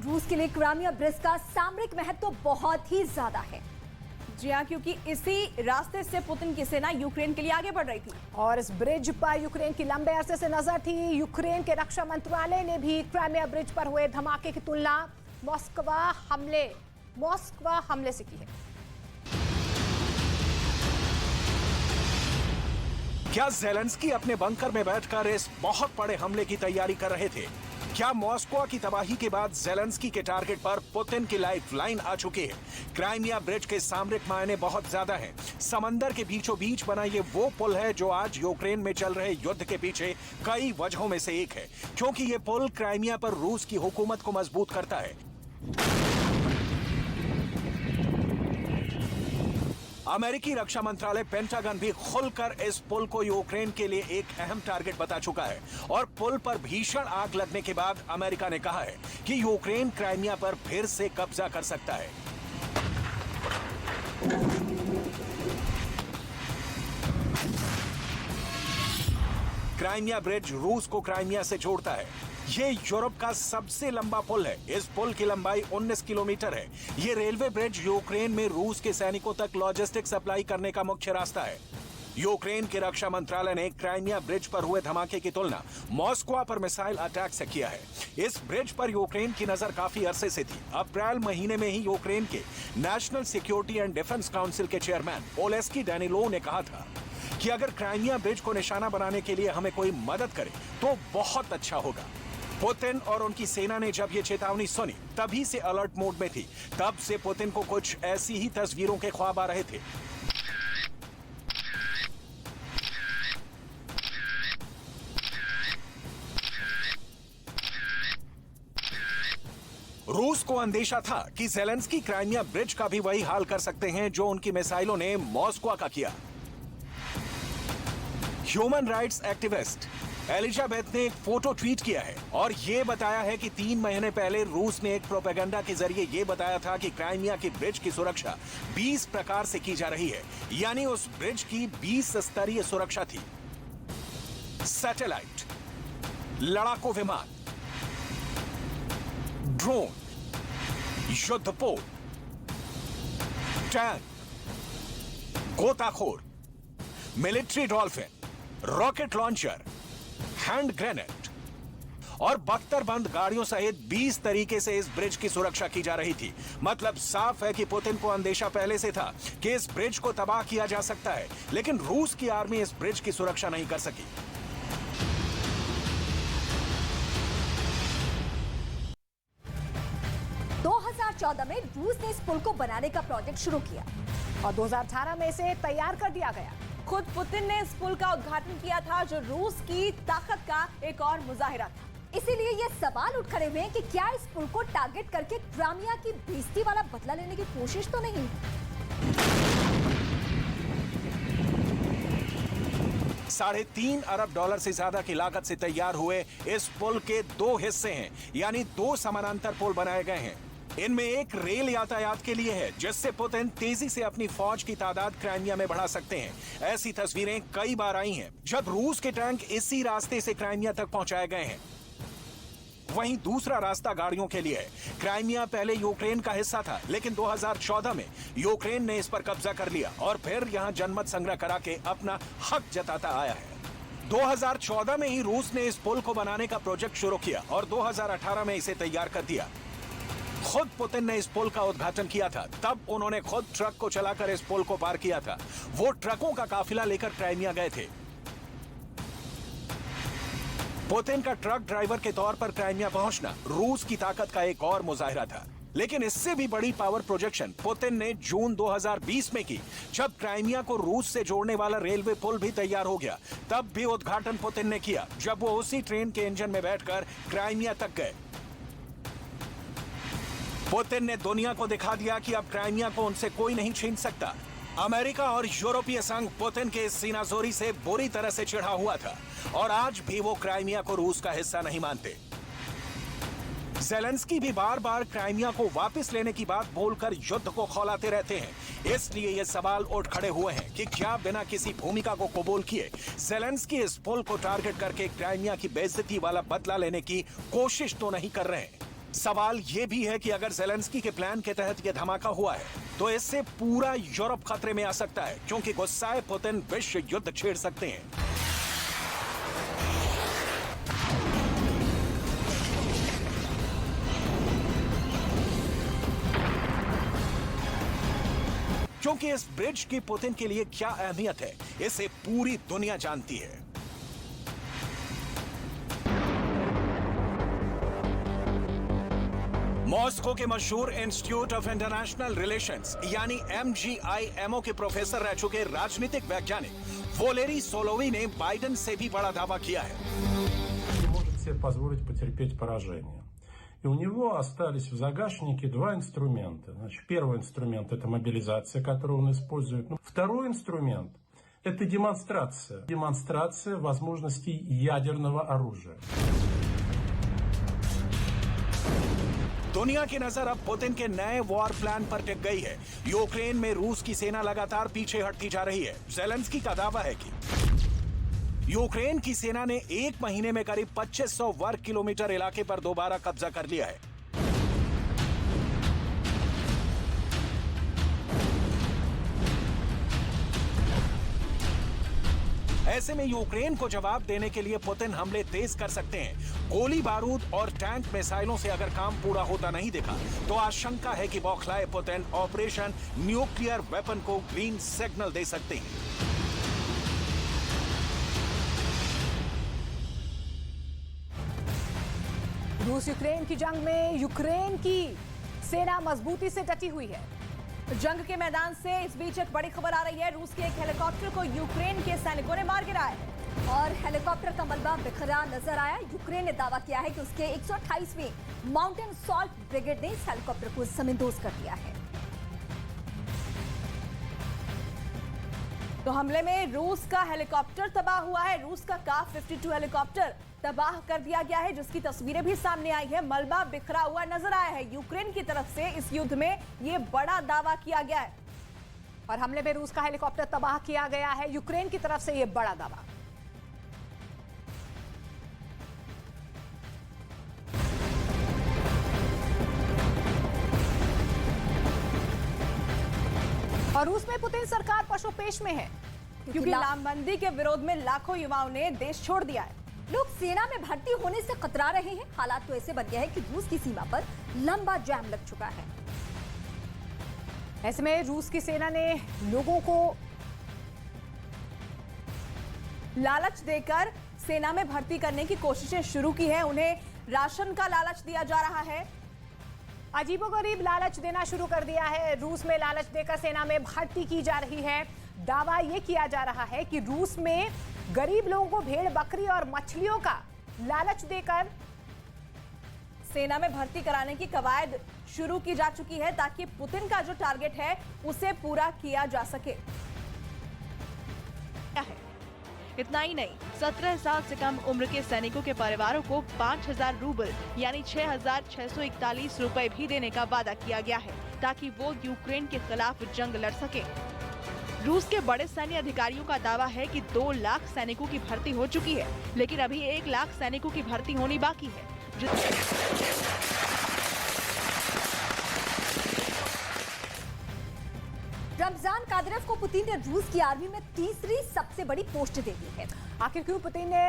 रूस के लिए क्राइमिया ब्रिज का सामरिक महत्व तो बहुत ही ज्यादा है। जी हाँ, क्योंकि इसी रास्ते से पुतिन की सेना यूक्रेन के लिए आगे बढ़ रही थी और इस ब्रिज पर यूक्रेन की लंबे अरसे से नजर थी। यूक्रेन के रक्षा मंत्रालय ने भी क्राइमिया ब्रिज पर हुए धमाके की तुलना मॉस्कवा हमले से की है। क्या ज़ेलेंस्की अपने बंकर में बैठकर इस बहुत बड़े हमले की तैयारी कर रहे थे? क्या मॉस्को की तबाही के बाद ज़ेलेंस्की के टारगेट पर पुतिन की लाइफलाइन आ चुकी है? क्राइमिया ब्रिज के सामरिक मायने बहुत ज्यादा हैं। समंदर के बीचों बीच बना ये वो पुल है जो आज यूक्रेन में चल रहे युद्ध के पीछे कई वजहों में से एक है, क्योंकि ये पुल क्राइमिया पर रूस की हुकूमत को मजबूत करता है। अमेरिकी रक्षा मंत्रालय पेंटागन भी खुलकर इस पुल को यूक्रेन के लिए एक अहम टारगेट बता चुका है और पुल पर भीषण आग लगने के बाद अमेरिका ने कहा है कि यूक्रेन क्राइमिया पर फिर से कब्जा कर सकता है। क्राइमिया ब्रिज रूस को क्राइमिया से जोड़ता है। ये यूरोप का सबसे लंबा पुल है। इस पुल की लंबाई 19 किलोमीटर है। ये रेलवे ब्रिज यूक्रेन में रूस के सैनिकों तक लॉजिस्टिक सप्लाई करने का मुख्य रास्ता है। यूक्रेन के रक्षा मंत्रालय ने क्राइमिया ब्रिज पर हुए धमाके की तुलना मॉस्को पर मिसाइल अटैक से किया है। इस ब्रिज पर यूक्रेन की नजर काफी अरसे से थी। अप्रैल महीने में ही यूक्रेन के national security and defence council के चेयरमैन ओलेस्की डैनिलोव ने कहा था कि अगर क्राइमिया ब्रिज को निशाना बनाने के लिए हमें कोई मदद करे तो बहुत अच्छा होगा। पुतिन और उनकी सेना ने जब ये चेतावनी सुनी तभी से अलर्ट मोड में थी। तब से पुतिन को कुछ ऐसी ही तस्वीरों के ख्वाब आ रहे थे। रूस को अंदेशा था कि ज़ेलेंस्की क्राइमिया ब्रिज का भी वही हाल कर सकते हैं जो उनकी मिसाइलों ने मॉस्को का किया। ह्यूमन राइट्स एक्टिविस्ट एलिजाबेथ ने एक फोटो ट्वीट किया है और ये बताया है कि 3 महीने पहले रूस ने एक प्रोपेगेंडा के जरिए ये बताया था कि क्राइमिया की ब्रिज की सुरक्षा 20 प्रकार से की जा रही है, यानी उस ब्रिज की 20 स्तरीय सुरक्षा थी। सैटेलाइट, लड़ाकू विमान, ड्रोन, युद्धपोत, टैंक, गोताखोर, military dolphin, rocket launcher, hand grenade और बख्तरबंद गाड़ियों सहित 20 तरीके से इस ब्रिज की सुरक्षा की जा रही थी। मतलब साफ है कि पुतिन को अंदेशा पहले से था कि इस ब्रिज को तबाह किया जा सकता है, लेकिन रूस की आर्मी इस ब्रिज की सुरक्षा नहीं कर सकी। में रूस ने इस पुल को बनाने का प्रोजेक्ट शुरू किया और 2018 में इसे तैयार कर दिया गया। खुद पुतिन ने इस पुल का उद्घाटन किया था, जो रूस की ताकत का एक और मुजाहिरा था। इसीलिए ये सवाल उठ खड़े हुए हैं कि क्या इस पुल को टारगेट करके क्राइमिया की बेइज्जती वाला बदला लेने की कोशिश तो नहीं? $3.5 अरब से ज्यादा की लागत से तैयार हुए इस पुल के 2 हिस्से हैं, यानी 2 समानांतर पुल बनाए गए हैं। इनमें एक रेल यातायात के लिए है, जिससे पुतिन तेजी से अपनी फौज की तादाद क्राइमिया में बढ़ा सकते हैं। ऐसी तस्वीरें कई बार आई हैं जब रूस के टैंक इसी रास्ते से क्राइमिया तक पहुंचाए गए हैं। वहीं दूसरा रास्ता गाड़ियों के लिए है। क्राइमिया पहले यूक्रेन का हिस्सा था, लेकिन 2014 में यूक्रेन ने इस पर कब्जा कर लिया और फिर यहां जनमत संग्रह करा के अपना हक जताता आया है। 2014 में ही रूस ने इस पुल को बनाने का प्रोजेक्ट शुरू किया और 2018 में इसे तैयार कर दिया। खुद पुतिन ने इस पुल का उद्घाटन किया था। तब उन्होंने खुद ट्रक को चलाकर इस पुल को पार किया था। वो ट्रकों का काफिला लेकर क्राइमिया गए थे। पुतिन का ट्रक ड्राइवर के तौर पर क्राइमिया पहुंचना रूस की ताकत का एक और मुजाहिरा था। लेकिन इससे भी बड़ी पावर प्रोजेक्शन पुतिन ने जून 2020 में की, जब क्राइमिया को रूस से जोड़ने वाला रेलवे पुल भी तैयार हो गया। तब भी उद्घाटन पुतिन ने किया, जब वो उसी ट्रेन के इंजन में बैठकर क्राइमिया तक गए। पुतिन ने दुनिया को दिखा दिया कि अब क्राइमिया को उनसे कोई नहीं छीन सकता। अमेरिका और यूरोपीय संघ पुतिन के इस सीनाजोरी से बुरी तरह से चिढ़ा हुआ था और आज भी वो क्राइमिया को रूस का हिस्सा नहीं मानते। ज़ेलेंस्की भी बार बार क्राइमिया को वापस लेने की बात बोलकर युद्ध को खौलाते रहते हैं। इसलिए ये सवाल उठ खड़े हुए हैं कि क्या बिना किसी भूमिका को कबूल किए ज़ेलेंस्की इस पुल को टारगेट करके क्राइमिया की बेइज्जती वाला बदला लेने की कोशिश तो नहीं कर रहे हैं। सवाल ये भी है कि अगर ज़ेलेंस्की के प्लान के तहत यह धमाका हुआ है तो इससे पूरा यूरोप खतरे में आ सकता है, क्योंकि गुस्साए पुतिन विश्व युद्ध छेड़ सकते हैं। क्योंकि इस ब्रिज की पुतिन के लिए क्या अहमियत है, इसे पूरी दुनिया जानती है। मॉस्को के मशहूर इंस्टीट्यूट ऑफ इंटरनेशनल रिलेशंस यानी MGIMO के प्रोफेसर रह चुके राजनीतिक वैज्ञानिक वोलेरी सोलोवी ने बाइडेन से भी बड़ा दावा किया है। Не может себе позволить потерпеть поражение. И у него остались в загашнике два инструмента. Значит, первый инструмент – это мобилизация, которую он использует. Второй инструмент – это демонстрация. Демонстрация возможностей ядерного оружия. दुनिया की नजर अब पुतिन के नए वॉर प्लान पर टिक गई है। यूक्रेन में रूस की सेना लगातार पीछे हटती जा रही है। ज़ेलेंस्की का दावा है कि यूक्रेन की सेना ने एक महीने में करीब 2500 वर्ग किलोमीटर इलाके पर दोबारा कब्जा कर लिया है। ऐसे में यूक्रेन को जवाब देने के लिए पुतिन हमले तेज कर सकते हैं। गोली बारूद और टैंक मिसाइलों से अगर काम पूरा होता नहीं दिखा तो आशंका है कि बौखलाए पुतिन ऑपरेशन न्यूक्लियर वेपन को ग्रीन सिग्नल दे सकते हैं। रूस यूक्रेन की जंग में यूक्रेन की सेना मजबूती से डटी हुई है। जंग के मैदान से इस बीच एक बड़ी खबर आ रही है। रूस के एक हेलीकॉप्टर को यूक्रेन के सैनिकों ने मार गिराया है और हेलीकॉप्टर का मलबा बिखरा नजर आया। यूक्रेन ने दावा किया है कि उसके 128वीं माउंटेन सॉल्ट ब्रिगेड ने इस हेलीकॉप्टर को जमींदोज कर दिया है। तो हमले में रूस का हेलीकॉप्टर तबाह हुआ है। रूस का का-52 हेलीकॉप्टर तबाह कर दिया गया है, जिसकी तस्वीरें भी सामने आई है। मलबा बिखरा हुआ नजर आया है। यूक्रेन की तरफ से इस युद्ध में यह बड़ा दावा किया गया है और हमले में रूस का हेलीकॉप्टर तबाह किया गया है। यूक्रेन की तरफ से यह बड़ा दावा। और रूस में पुतिन सरकार पशुपेश में है, क्योंकि लामबंदी के विरोध में लाखों युवाओं ने देश छोड़ दिया है। लोग सेना में भर्ती होने से कतरा रहे हैं। हालात तो ऐसे बन गए हैं कि रूस की सीमा पर लंबा जाम लग चुका है। ऐसे में रूस की सेना ने लोगों को लालच देकर सेना में भर्ती करने की कोशिशें शुरू की है। उन्हें राशन का लालच दिया जा रहा है। अजीबोगरीब लालच देना शुरू कर दिया है। रूस में लालच देकर सेना में भर्ती की जा रही है। दावा यह किया जा रहा है कि रूस में गरीब लोगों को भेड़, बकरी और मछलियों का लालच देकर सेना में भर्ती कराने की कवायद शुरू की जा चुकी है, ताकि पुतिन का जो टारगेट है उसे पूरा किया जा सके। इतना ही नहीं, 17 साल से कम उम्र के सैनिकों के परिवारों को 5000 रूबल यानी 6641 रुपए भी देने का वादा किया गया है, ताकि वो यूक्रेन के खिलाफ जंग लड़ सके। रूस के बड़े सैन्य अधिकारियों का दावा है कि 2 लाख सैनिकों की भर्ती हो चुकी है, लेकिन अभी 1 लाख सैनिकों की भर्ती होनी बाकी है। रमजान कादिरोव को पुतिन ने रूस की आर्मी में तीसरी सबसे बड़ी पोस्ट दे दी है। आखिर क्यों पुतिन ने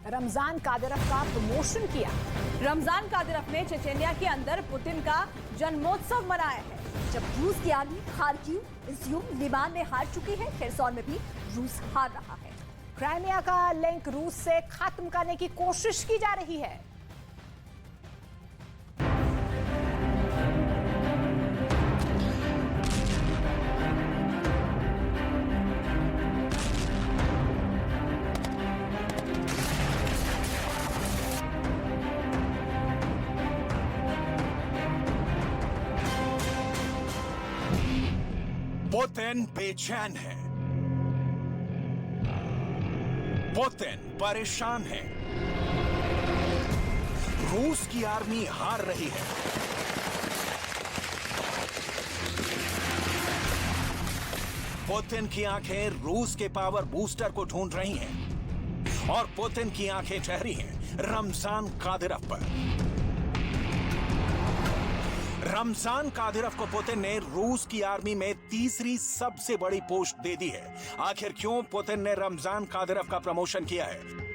रमजान कादिरोव का प्रमोशन किया? रमजान कादिरोव ने चेचेनिया के अंदर पुतिन का जन्मोत्सव मनाया है। जब रूस की आर्मी खार्किव, इज्यूम, लिबान में हार चुकी है, खेरसौन में भी रूस हार रहा है। क्राइमिया का लिंक रूस से खत्म करने की कोशिश की जा रही है। पुतिन बेचैन है, पुतिन परेशान है, रूस की आर्मी हार रही है। पुतिन की आंखें रूस के पावर बूस्टर को ढूंढ रही हैं और पुतिन की आंखें ठहरी हैं रमजान कादिरोव पर। रमजान कादिरोव को पुतिन ने रूस की आर्मी में तीसरी सबसे बड़ी पोस्ट दे दी है। आखिर क्यों पुतिन ने रमजान कादिरोव का प्रमोशन किया है?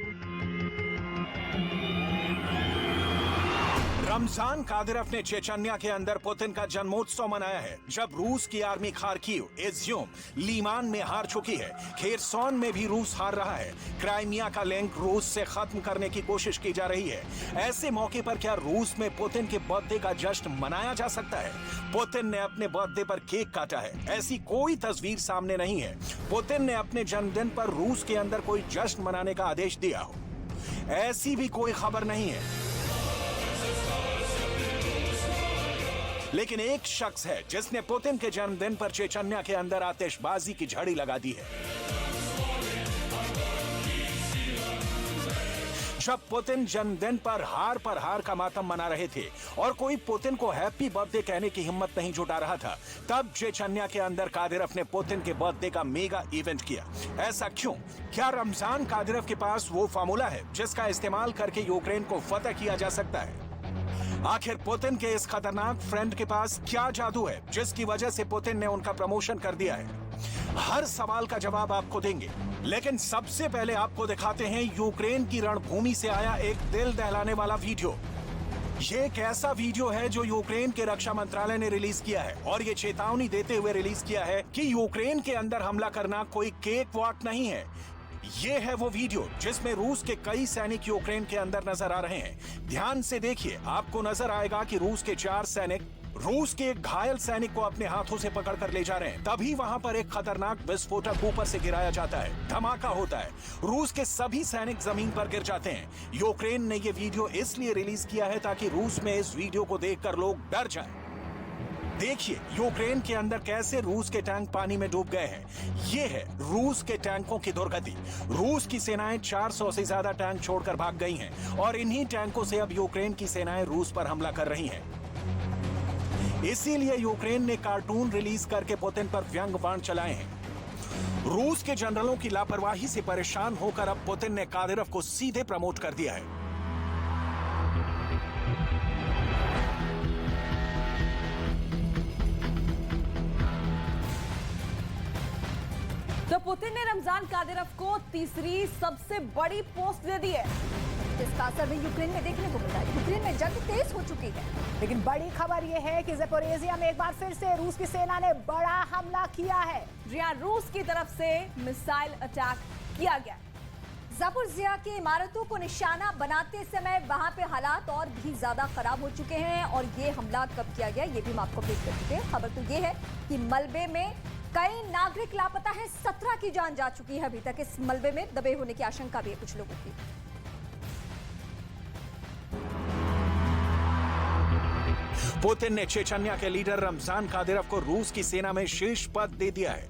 रमजान कादिरोव ने चेचन्या के अंदर पुतिन का जन्मोत्सव मनाया है, जब रूस की आर्मी खार्किव, इज्यूम, लीमान में हार चुकी है। खेरसोन में भी रूस हार रहा है। क्राइमिया का लिंक रूस से खत्म करने की कोशिश की जा रही है। ऐसे मौके पर क्या रूस में पुतिन के बर्थडे का जश्न मनाया जा सकता है? पुतिन ने अपने बर्थडे पर केक काटा है, ऐसी कोई तस्वीर सामने नहीं है। पुतिन ने अपने जन्मदिन पर रूस के अंदर कोई जश्न मनाने का आदेश दिया हो, ऐसी भी कोई खबर नहीं है। लेकिन एक शख्स है जिसने पुतिन के जन्मदिन पर चेचन्या के अंदर आतिशबाजी की झड़ी लगा दी है। जब पुतिन जन्मदिन पर हार का मातम मना रहे थे और कोई पुतिन को हैप्पी बर्थडे कहने की हिम्मत नहीं जुटा रहा था, तब चेचन्या के अंदर कादिरोव ने पुतिन के बर्थडे का मेगा इवेंट किया। ऐसा क्यों? क्या रमजान कादिरोव के पास वो फार्मूला है जिसका इस्तेमाल करके यूक्रेन को फतह किया जा सकता है? आखिर पुतिन के इस खतरनाक फ्रेंड के पास क्या जादू है जिसकी वजह से पुतिन ने उनका प्रमोशन कर दिया है? हर सवाल का जवाब आपको देंगे, लेकिन सबसे पहले आपको दिखाते हैं यूक्रेन की रणभूमि से आया एक दिल दहलाने वाला वीडियो। ये एक ऐसा वीडियो है जो यूक्रेन के रक्षा मंत्रालय ने रिलीज किया है और ये चेतावनी देते हुए रिलीज किया है कि यूक्रेन के अंदर हमला करना कोई केक वॉक नहीं है। ये है वो वीडियो जिसमें रूस के कई सैनिक यूक्रेन के अंदर नजर आ रहे हैं। ध्यान से देखिए, आपको नजर आएगा कि रूस के 4 सैनिक रूस के एक घायल सैनिक को अपने हाथों से पकड़कर ले जा रहे हैं। तभी वहां पर एक खतरनाक विस्फोटक ऊपर से गिराया जाता है, धमाका होता है, रूस के सभी सैनिक जमीन पर गिर जाते हैं। यूक्रेन ने ये वीडियो इसलिए रिलीज किया है ताकि रूस में इस वीडियो को देखकर लोग डर जाएं। देखिए यूक्रेन के अंदर कैसे रूस के टैंक पानी में डूब गए हैं। ये है रूस के टैंकों की दुर्गति। रूस की सेनाएं 400 से ज्यादा टैंक छोड़कर भाग गई हैं और इन्हीं टैंकों से अब यूक्रेन की सेनाएं रूस पर हमला कर रही हैं। इसीलिए यूक्रेन ने कार्टून रिलीज करके पुतिन पर व्यंग बाण चलाए हैं। रूस के जनरलों की लापरवाही से परेशान होकर अब पुतिन ने कादिरोव को सीधे प्रमोट कर दिया है। तो पुतिन ने रमजान कादिरोव को तीसरी सबसे बड़ी पोस्ट दे दी है, जिसका असर भी यूक्रेन में देखने को मिला है। यूक्रेन में जंग तेज हो चुकी है। लेकिन बड़ी खबर यह है कि ज़पोरिज़िया में एक बार फिर से रूस की सेना ने बड़ा हमला किया है। जहां रूस की तरफ से मिसाइल अटैक किया गया। ज़पोरिज़िया की इमारतों को निशाना बनाते समय वहां पे हालात और भी ज्यादा खराब हो चुके हैं और ये हमला कब किया गया ये भी हम आपको अपडेट कर चुके हैं। खबर तो ये है कि मलबे में कई नागरिक लापता हैं, 17 की जान जा चुकी है अभी तक। इस मलबे में दबे होने की आशंका भी है कुछ लोगों की। पुतिन ने चेचन्या के लीडर रमजान कादिरोव को रूस की सेना में शीर्ष पद दे दिया है।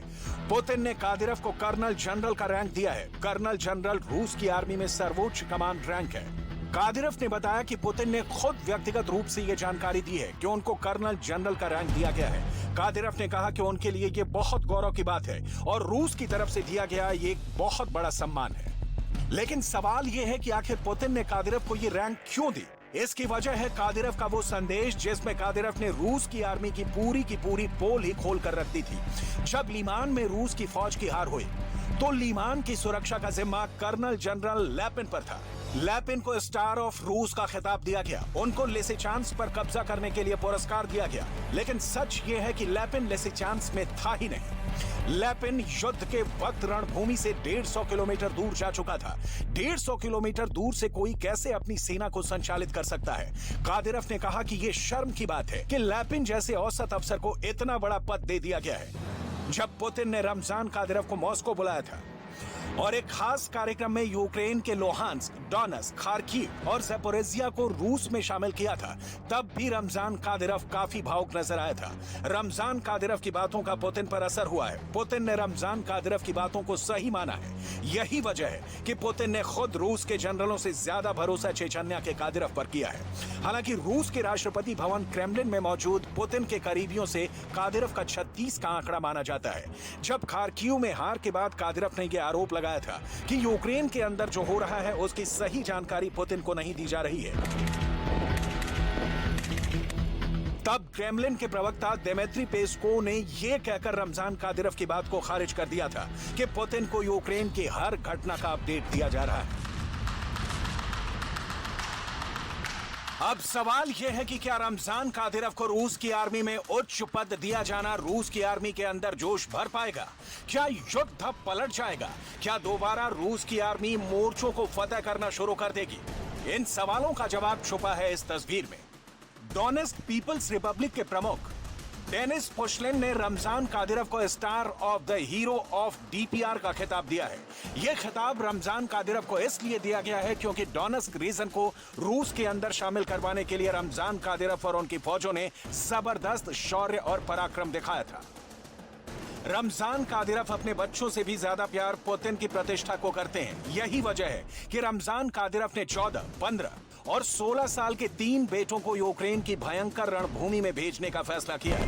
पुतिन ने कादिरोव को कर्नल जनरल का रैंक दिया है। कर्नल जनरल रूस की आर्मी में सर्वोच्च कमांड रैंक है। कादिरोव ने बताया कि पुतिन ने खुद व्यक्तिगत रूप से यह जानकारी दी है कि उनको कर्नल जनरल का रैंक दिया गया है। कादिरोव ने कहा कि उनके लिए ये बहुत गौरव की बात है और रूस की तरफ से दिया गया ये एक बहुत बड़ा सम्मान है। लेकिन सवाल ये है कि आखिर पुतिन ने कादिरोव को ये रैंक क्यों दी? इसकी वजह है कादिरोव का वो संदेश जिसमें कादिरोव ने रूस की आर्मी की पूरी पोल ही खोल कर रख दी थी। जब लीमान में रूस की फौज की हार हुई तो लीमान की सुरक्षा का जिम्मा कर्नल जनरल लैपिन पर था। लैपिन को स्टार ऑफ रूस का खिताब दिया गया। उनको लिसिचांस पर कब्जा करने के लिए पुरस्कार दिया गया। लेकिन सच ये है कि लैपिन लिसिचांस में था ही नहीं। लैपिन युद्ध के वक्त रणभूमि से 150 किलोमीटर दूर जा चुका था। 150 किलोमीटर दूर से कोई कैसे अपनी सेना को संचालित कर सकता है? कादिरोव ने कहा कि ये शर्म की बात है कि लैपिन जैसे औसत अफसर को इतना बड़ा पद दे दिया गया है। जब पुतिन ने रमजान कादिरोव को मॉस्को बुलाया था और एक खास कार्यक्रम में यूक्रेन के लोहांस्क, डोनेट्स्क, खार्किव और ज़पोरिज़िया को रूस में शामिल किया था, तब भी रमजान कादिरोव काफी भावुक नजर आया था। रमजान कादिरोव की बातों का पुतिन पर असर हुआ है। पुतिन ने रमजान कादिरोव की बातों को सही माना है। यही वजह है कि पुतिन ने खुद रूस के जनरलों से ज्यादा भरोसा चेचन्या के कादिरोव पर किया है। हालांकि रूस के राष्ट्रपति भवन क्रेमलिन में मौजूद पुतिन के करीबियों से कादिरोव का 36 का आंकड़ा माना जाता है। जब खार्किव में हार के बाद कादिरोव ने यह आरोप लगाया था कि यूक्रेन के अंदर जो हो रहा है उसकी सही जानकारी पुतिन को नहीं दी जा रही है। तब क्रेमलिन के प्रवक्ता दिमित्री पेस्को ने यह कहकर रमजान कादिरोव की बात को खारिज कर दिया था कि पुतिन को यूक्रेन की हर घटना का अपडेट दिया जा रहा है। अब सवाल यह है कि क्या रमजान कादिरोव को रूस की आर्मी में उच्च पद दिया जाना रूस की आर्मी के अंदर जोश भर पाएगा? क्या युद्ध पलट जाएगा? क्या दोबारा रूस की आर्मी मोर्चों को फतेह करना शुरू कर देगी? इन सवालों का जवाब छुपा है इस तस्वीर में। डोनेट्स्क पीपल्स रिपब्लिक के प्रमुख डेनिस पुशलिन ने रमजान कादिरोव को star of the hero of DPR का खिताब दिया है। यह खिताब रमजान कादिरोव को इसलिए दिया गया है क्योंकि डोनेट्स्क रीजन को रूस के अंदर शामिल करवाने के लिए रमजान कादिरोव और उनकी फौजों ने जबरदस्त शौर्य और पराक्रम दिखाया था। रमजान कादिरोव अपने बच्चों से भी ज्यादा प्यार पुतिन की प्रतिष्ठा को करते हैं। यही वजह है कि रमजान कादिरोव ने 14, 15 और 16 साल के 3 बेटों को यूक्रेन की भयंकर रणभूमि में भेजने का फैसला किया।